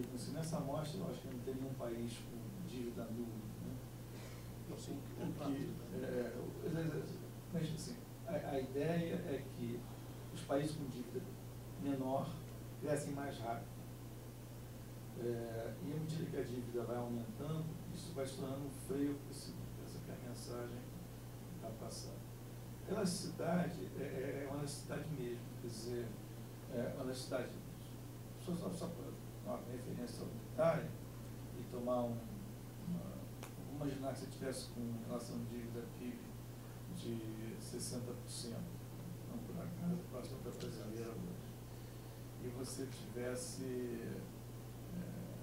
que assim, nessa amostra, eu acho que não tem nenhum país com dívida nula, né? Mas assim, a ideia é que os países com dívida menor crescem mais rápido. E à medida que a dívida vai aumentando, isso vai se tornando um freio para essa que é a mensagem está passando. A necessidade é uma necessidade mesmo, quer dizer, uma necessidade, só para uma referência unitária e tomar vamos imaginar que você tivesse com relação de dívida PIB de 60%, não por acaso, próximo da brasileira hoje, e você tivesse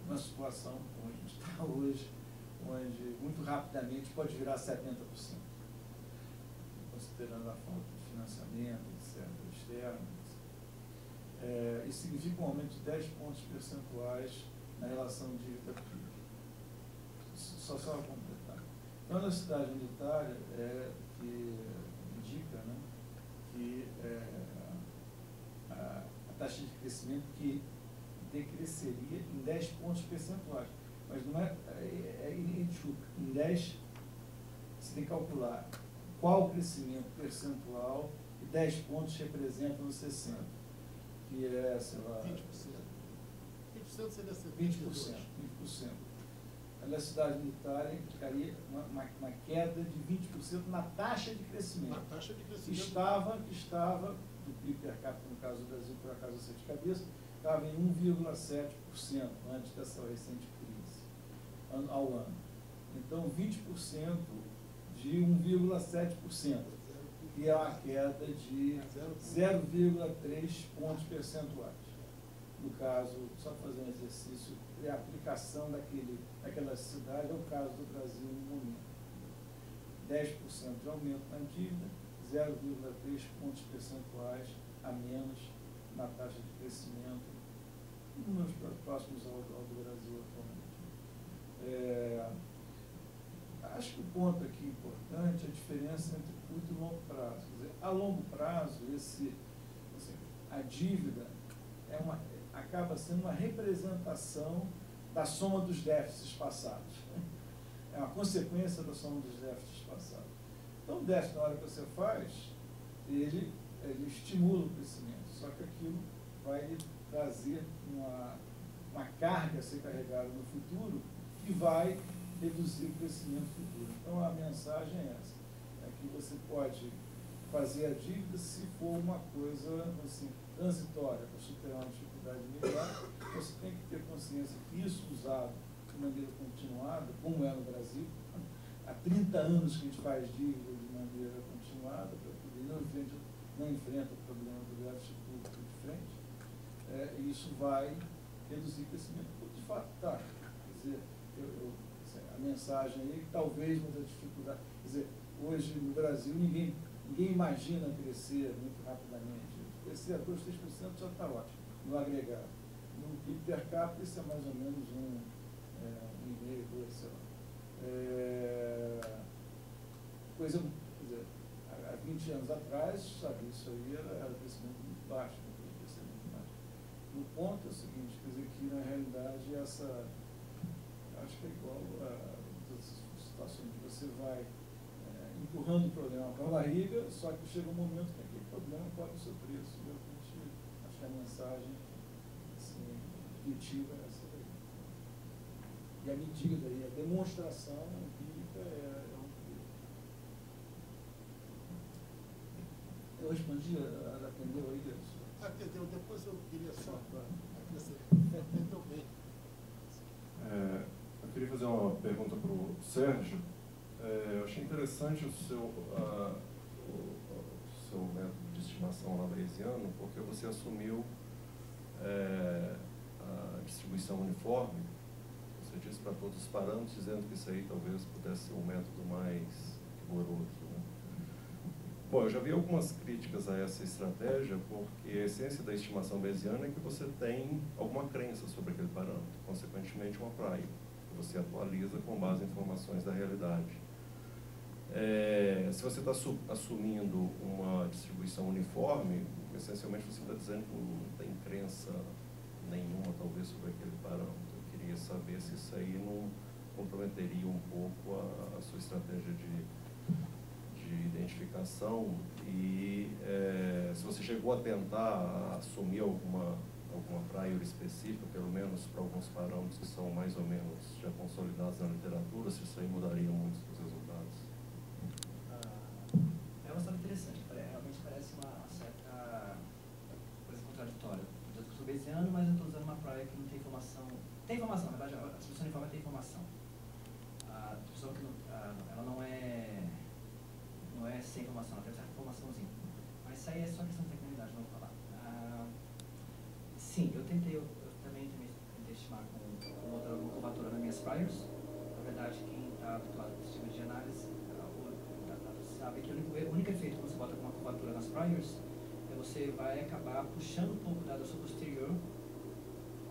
uma situação como a gente está hoje, onde muito rapidamente pode virar 70%, considerando a falta de financiamento, etc., externo. Isso significa um aumento de 10 pontos percentuais na relação dívida-PIB. Só para completar. Então, a necessidade unitária que indica, né, que a taxa de crescimento que decresceria em 10 pontos percentuais. Mas não em 10, você tem que calcular qual o crescimento percentual e 10 pontos representam os 60, que é, sei lá... 20%. 20% seria 20%. A necessidade unitária implicaria uma queda de 20% na taxa de crescimento. Na taxa de crescimento. Estava, do PIB per capita, no caso do Brasil, por acaso eu sei de cabeça, estava em 1,7% antes dessa recente crise, ao ano. Então, 20% de 1,7%, que é uma queda de 0,3 pontos percentuais. No caso, só fazer um exercício, a aplicação daquela cidade ao caso do Brasil no momento. 10% de aumento na dívida, 0,3 pontos percentuais a menos na taxa de crescimento, números próximos ao do Brasil atualmente. Acho que o ponto aqui importante é a diferença entre curto e longo prazo. Quer dizer, a longo prazo, a dívida acaba sendo uma representação da soma dos déficits passados. É uma consequência da soma dos déficits passados. Então, o déficit, na hora que você faz, ele estimula o crescimento, só que aquilo vai lhe trazer uma carga a ser carregada no futuro que vai reduzir o crescimento futuro. Então, a mensagem é essa, é que você pode fazer a dívida se for uma coisa assim, transitória, para superar uma dificuldade imediata. Você tem que ter consciência que isso usado de maneira continuada, como é no Brasil, há 30 anos que a gente faz dívida de maneira continuada, para poder não enfrenta o problema do déficit público de frente, e isso vai reduzir o crescimento. De fato, está. Quer dizer, a mensagem aí, que talvez muita dificuldade. Quer dizer, hoje no Brasil ninguém imagina crescer muito rapidamente. Crescer a 2%, 3% já está ótimo, no agregado. No PIB per capita, isso é mais ou menos 1,5%, 2%, sei lá. Quer dizer, há 20 anos atrás, sabe, isso aí era crescimento muito baixo, crescimento baixo. O ponto é o seguinte, quer dizer, que na realidade acho que é igual a situações que você vai empurrando o problema para a barriga, só que chega um momento que aquele problema cobra o seu preço. Acho que a mensagem assim, definitiva é essa daí. E a medida aí, a demonstração empírica é um perigo. Eu respondi, ela atendeu aí isso? Atendeu, depois eu queria só acrescentar. Atendeu bem. Eu queria fazer uma pergunta para o Sérgio. Eu achei interessante o seu método de estimação lá bayesiano, porque você assumiu a distribuição uniforme, você disse para todos os parâmetros, dizendo que isso aí talvez pudesse ser um método mais rigoroso, né? Bom, eu já vi algumas críticas a essa estratégia, porque a essência da estimação bayesiana é que você tem alguma crença sobre aquele parâmetro, consequentemente uma praia, que você atualiza com base em informações da realidade. Se você está assumindo uma distribuição uniforme, essencialmente você está dizendo que não tem crença nenhuma, talvez, sobre aquele parâmetro. queria saber se isso aí não comprometeria um pouco a sua estratégia de identificação e se você chegou a tentar assumir alguma prior específica, pelo menos para alguns parâmetros que são mais ou menos já consolidados na literatura, se isso aí mudaria muito os resultados. É bastante interessante, realmente parece uma certa coisa contraditória. Eu estou bayesiano, mas eu estou usando uma prior que não tem informação. Tem informação, na verdade, a distribuição uniforme tem informação. A distribuição que ela não é sem informação, ela tem certa informaçãozinha. Mas isso aí é só questão de tecnicidade, não vou falar. Sim, eu também tentei estimar com outra curvatura nas minhas priors. Na verdade, quem está habituado com esse tipo de análise sabe que o único efeito quando você bota com uma curvatura nas priors é você vai acabar puxando um pouco da sua posterior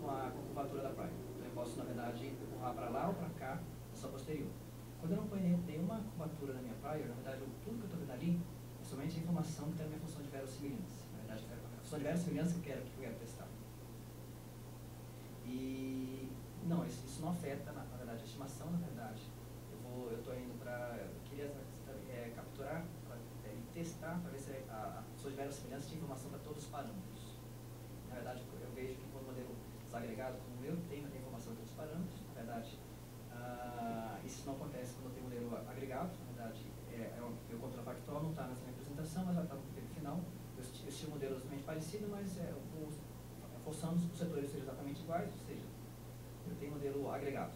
com a curvatura da prior. Então eu posso, na verdade, empurrar para lá ou para cá da sua posterior. Quando eu não ponho nenhuma curvatura na minha prior, na verdade, tudo que eu estou vendo ali é somente a informação que tem na minha função de verossimilhança. Na verdade, a função de verossimilhança que eu quero testar. E não, isso não afeta, na verdade, a estimação, na verdade. Eu estou indo para, eu queria capturar e testar para ver se a função de verossimilhança tinha informação para todos os parâmetros. Na verdade, eu vejo que quando o modelo desagregado como o meu tem informação para todos os parâmetros. Na verdade, isso não acontece quando eu tenho um modelo agregado. Na verdade, o contrafactual não está nessa minha apresentação, mas está no final. Eu tinha um modelo exatamente parecido, mas forçamos os setores serem exatamente iguais, ou seja, eu tenho modelo agregado.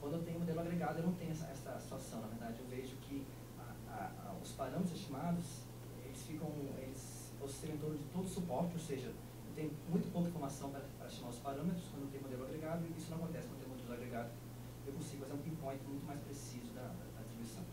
Quando eu tenho modelo agregado, eu não tenho essa situação. Na verdade, eu vejo que os parâmetros estimados, eles oscilam em torno de todo o suporte, ou seja, eu tenho muito pouca informação para estimar os parâmetros quando eu tenho modelo agregado, e isso não acontece quando eu tenho modelo agregado. Eu consigo fazer um pinpoint muito mais preciso da distribuição.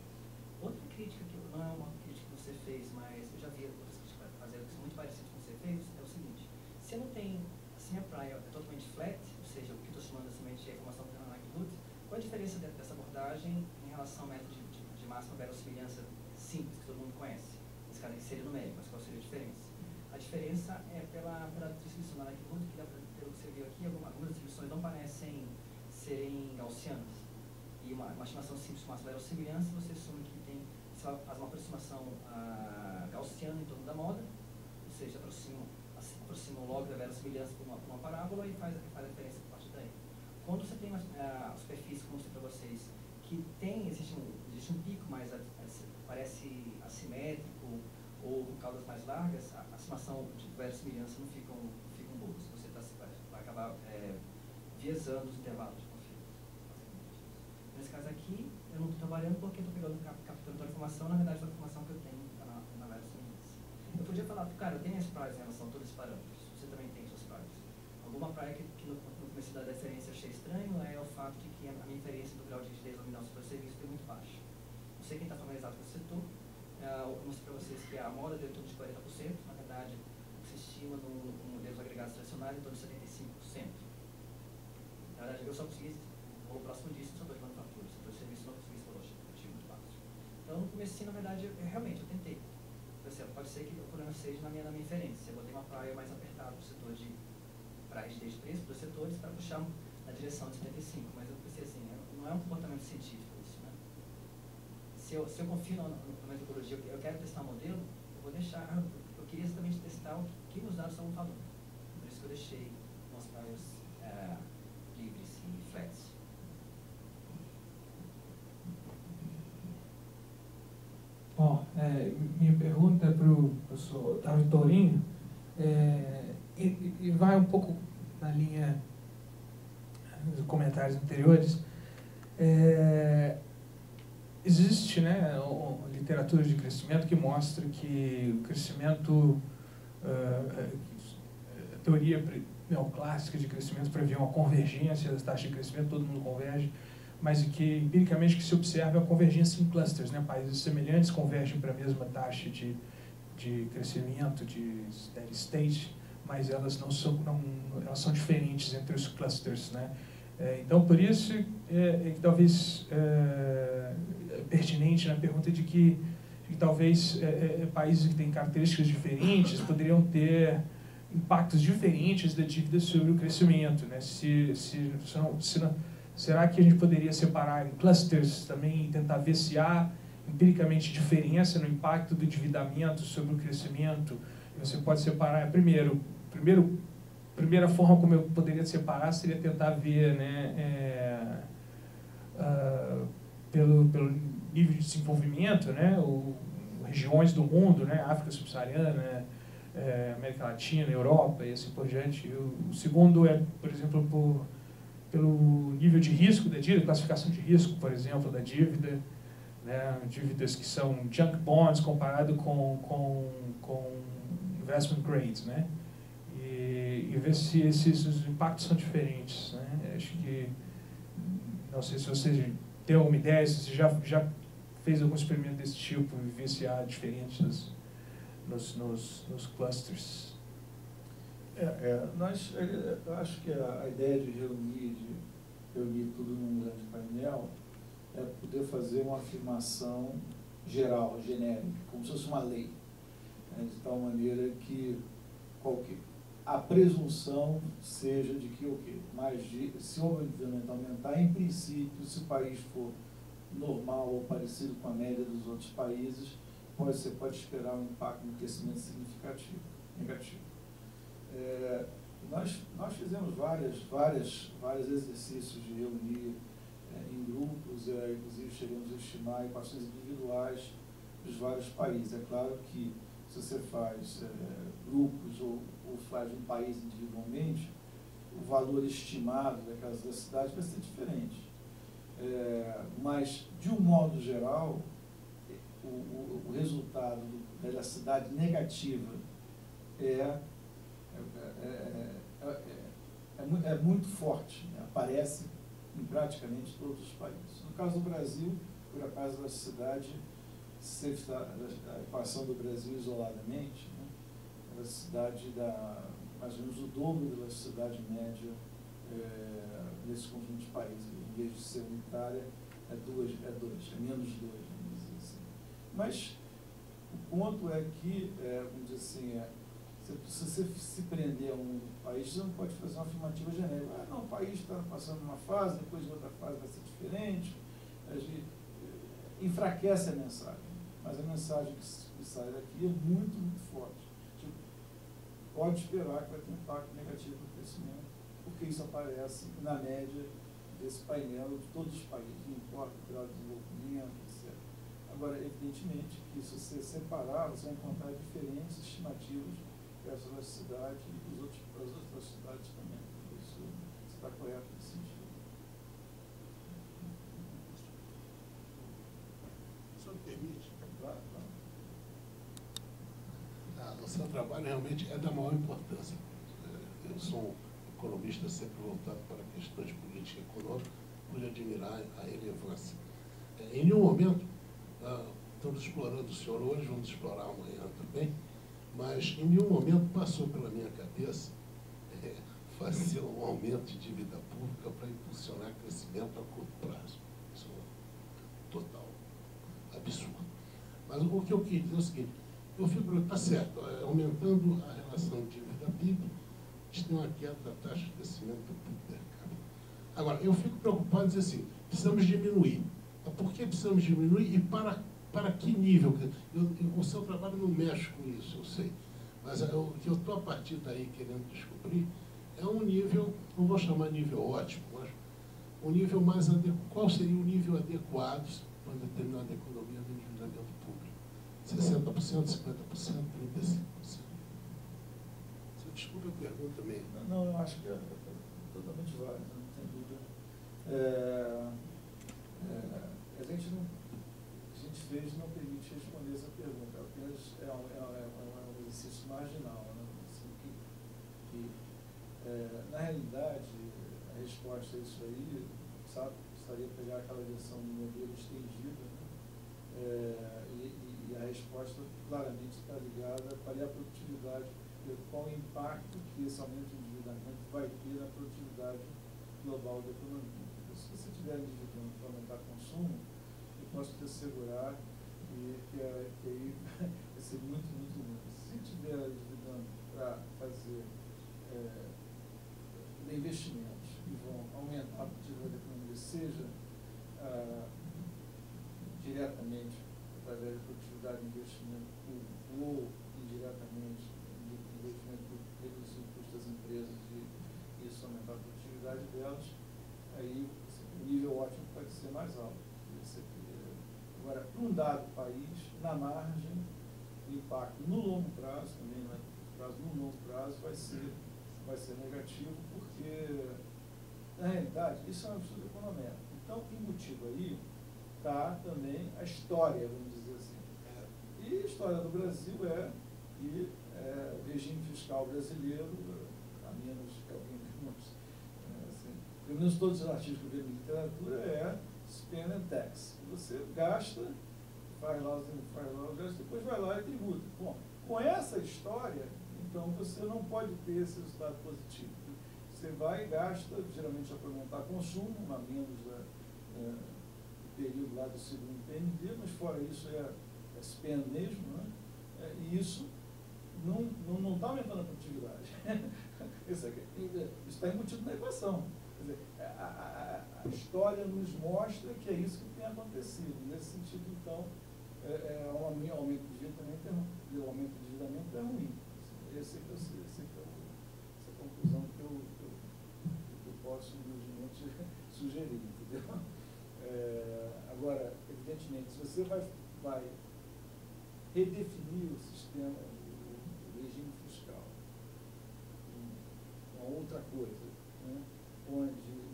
Outra crítica, que não é uma crítica que você fez, mas eu já vi outras críticas fazendo que são muito parecidas com o que você fez, é o seguinte: se eu não tenho, se minha prior é totalmente flat, ou seja, o que eu estou chamando somente a informação para a likelihood, qual a diferença dessa abordagem em relação ao método de máxima verossimilhança simples, que todo mundo conhece? Nesse caso aqui seria numérico, mas qual seria a diferença? A diferença é pela distribuição da likelihood, que pelo que você viu aqui, algumas distribuições não parecem serem gaussianas. E uma estimação simples com máxima verossimilhança, você assume que você faz uma aproximação gaussiana em torno da moda, ou seja, aproxima o log da verossimilhança por uma parábola e faz a diferença a partir daí. Quando você tem a superfície, como eu mostrei para vocês, que existe um pico mais, parece assimétrico, ou com caudas mais largas, a estimação de verossimilhança não ficam boas. Você vai acabar viesando os intervalos de conflito. Nesse caso aqui, eu não estou trabalhando porque estou capturando toda a informação, na verdade, toda a informação que eu tenho está na verossimilhança. Eu podia falar, cara, eu tenho as priors em relação a todos os parâmetros, você também tem suas priors. Alguma prior que no começo da referência eu achei estranho é o fato de que a minha inferência do grau de rigidez nominal sobre o serviço é muito baixo. Não sei quem está familiarizado com esse setor, eu mostrei para vocês que a moda deu em torno de 40%, na verdade, o que se estima no modelos agregados tradicionais é em torno de 75%. Na verdade, eu só consegui, vou próximo disso, no setor de manufatura, no setor de serviço não consegui esse valor, eu tive muito baixo. Então, no começo, na verdade, realmente, eu tentei. Pode ser que o problema seja na minha inferência. Eu botei uma prior mais apertada para a rigidez de preço dos setores para puxar na direção de 75, mas eu pensei assim, não é um comportamento científico isso, né? Se eu confio na metodologia, eu quero testar um modelo, eu vou deixar, eu queria exatamente testar o que meus dados estavam falando. Por isso que eu deixei umas priors livres e flats. Bom, minha pergunta é para o professor Otávio Tourinho, e vai um pouco na linha dos comentários anteriores. Existe, né, uma literatura de crescimento que mostra que o crescimento, a teoria neoclássica de crescimento prevê uma convergência das taxas de crescimento, todo mundo converge, mas que empiricamente que se observa é a convergência em clusters, né? Países semelhantes convergem para a mesma taxa de crescimento, de steady state, mas elas elas são diferentes entre os clusters, né? Então, por isso que talvez é pertinente na pergunta de que talvez países que têm características diferentes poderiam ter impactos diferentes da dívida sobre o crescimento, né? Será que a gente poderia separar em clusters também e tentar ver se há empiricamente diferença no impacto do endividamento sobre o crescimento? Você pode separar, primeira forma como eu poderia separar seria tentar ver, né, pelo nível de desenvolvimento, né, regiões do mundo, né, África subsaariana, América Latina, Europa e assim por diante. O segundo é, por exemplo, pelo nível de risco da dívida, classificação de risco, por exemplo, da dívida, né, dívidas que são junk bonds comparado com investment grades, né, e ver se esses impactos são diferentes, né. Acho que, não sei se você tem alguma ideia, se você já fez algum experimento desse tipo e ver se há diferenças nos clusters. Eu acho que a ideia de reunir tudo num grande painel é poder fazer uma afirmação geral, genérica, como se fosse uma lei, né, de tal maneira que a presunção seja de que se o endividamento aumentar, em princípio, se o país for normal ou parecido com a média dos outros países, você pode esperar um impacto no crescimento significativo, negativo. Nós fizemos vários exercícios de reunir em grupos, inclusive chegamos a estimar equações individuais dos vários países. É claro que se você faz grupos ou faz um país individualmente, o valor estimado daquelas cidades vai ser diferente. Mas, de um modo geral, o resultado da elasticidade negativa é muito forte, né? Aparece em praticamente todos os países. No caso do Brasil, por acaso da elasticidade, se a equação do Brasil isoladamente, né? A elasticidade dá mais ou menos o dobro da elasticidade média nesse conjunto de países. Em vez de ser unitária, é menos 2, vamos dizer assim. Mas o ponto é que, vamos dizer assim, se você se prender a um país, você não pode fazer uma afirmativa genérica. Não, o país está passando uma fase, depois de outra fase vai ser diferente. A gente enfraquece a mensagem, mas a mensagem que sai daqui é muito, muito forte. Tipo, pode esperar que vai ter um impacto negativo no crescimento, porque isso aparece na média desse painel de todos os países, não importa o grau de desenvolvimento, etc. Agora, evidentemente, que se você separar, você vai encontrar diferentes estimativas para essa elasticidade e as outras elasticidades também. Isso está correto nesse sentido. O senhor permite? Claro. O seu trabalho realmente é da maior importância. Eu sou um economista sempre voltado para questões de política econômica, pude admirar a relevância. Em nenhum momento, estamos explorando o senhor hoje, vamos explorar amanhã também, mas em nenhum momento passou pela minha cabeça fazer um aumento de dívida pública para impulsionar crescimento a curto prazo. Isso é total absurdo. Mas o que eu queria dizer é o seguinte, eu fico, está certo, aumentando a relação dívida-PIB, a gente tem uma queda da taxa de crescimento do PIB per capita. Agora, eu fico preocupado em dizer assim, precisamos diminuir. Por que precisamos diminuir e para que nível? O seu trabalho não mexe com isso, eu sei. Mas o que eu estou a partir daí querendo descobrir é um nível, não vou chamar nível ótimo, mas um nível mais adequado. Qual seria o nível adequado para determinada economia do endividamento público? 60%, 50%, 35%? Desculpa a pergunta também. Não, eu acho que é totalmente válido, não tem dúvida. A gente fez não permite responder essa pergunta, apenas é um exercício marginal, né? Assim, na realidade, a resposta a isso aí, sabe, precisaria pegar aquela versão do modelo estendido, né? E a resposta claramente está ligada a qual é a produtividade, qual o impacto que esse aumento de endividamento vai ter na produtividade global da economia. Se você tiver endividando para aumentar o consumo, eu posso te assegurar que aí vai ser muito, muito ruim. Se tiver endividando para fazer investimentos que vão aumentar a produtividade da economia, seja diretamente através de produtividade e investimento público ou indiretamente de investimento público, reduzir o custo das empresas e isso aumentar a produtividade delas, aí o nível ótimo pode ser mais alto. Agora, para um dado país, na margem, o impacto no longo prazo, também no longo prazo, vai ser negativo, porque, na realidade, isso é um absurdo econômico. Então, embutido aí está também a história, vamos dizer assim. E a história do Brasil é que o regime fiscal brasileiro, a menos que alguém assim, pelo menos todos os artigos que eu vejo em literatura, é spend and tax. Você gasta, faz lá os gastos, depois vai lá e tributa. Bom, com essa história, então você não pode ter esse resultado positivo. Você vai e gasta, geralmente é para aumentar consumo, a menos do período lá do segundo PND, mas fora isso é spend mesmo, né? E isso não está aumentando a produtividade. Isso está embutido na equação. Quer dizer, a história nos mostra que é isso que tem acontecido. Nesse sentido, então, um aumento de endividamento o aumento de endividamento é ruim. Essa é a conclusão que eu posso, humildemente, sugerir, entendeu? Agora, evidentemente, se você vai redefinir o sistema, o regime fiscal, uma outra coisa, né,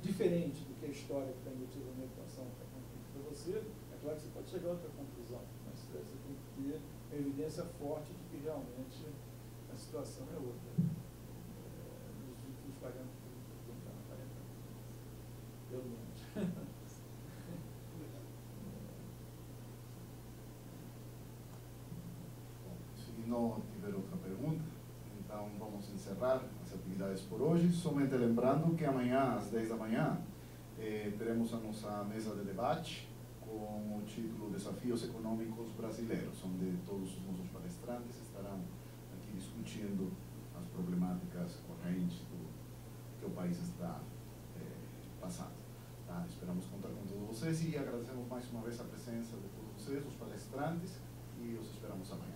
diferente do que a história que está embutida na equação está contando para você, é claro que você pode chegar a outra conclusão, mas você tem que ter uma evidência forte de que realmente a situação é outra. Nos últimos 40 anos, pelo menos. Se não tiver outra pergunta, então vamos encerrar as atividades por hoje. Somente lembrando que amanhã, às 10 da manhã, teremos a nossa mesa de debate com o título Desafios Econômicos Brasileiros, onde todos os nossos palestrantes estarão aqui discutindo as problemáticas correntes que o país está passando. Tá? Esperamos contar com todos vocês e agradecemos mais uma vez a presença de todos vocês, os palestrantes, e os esperamos amanhã.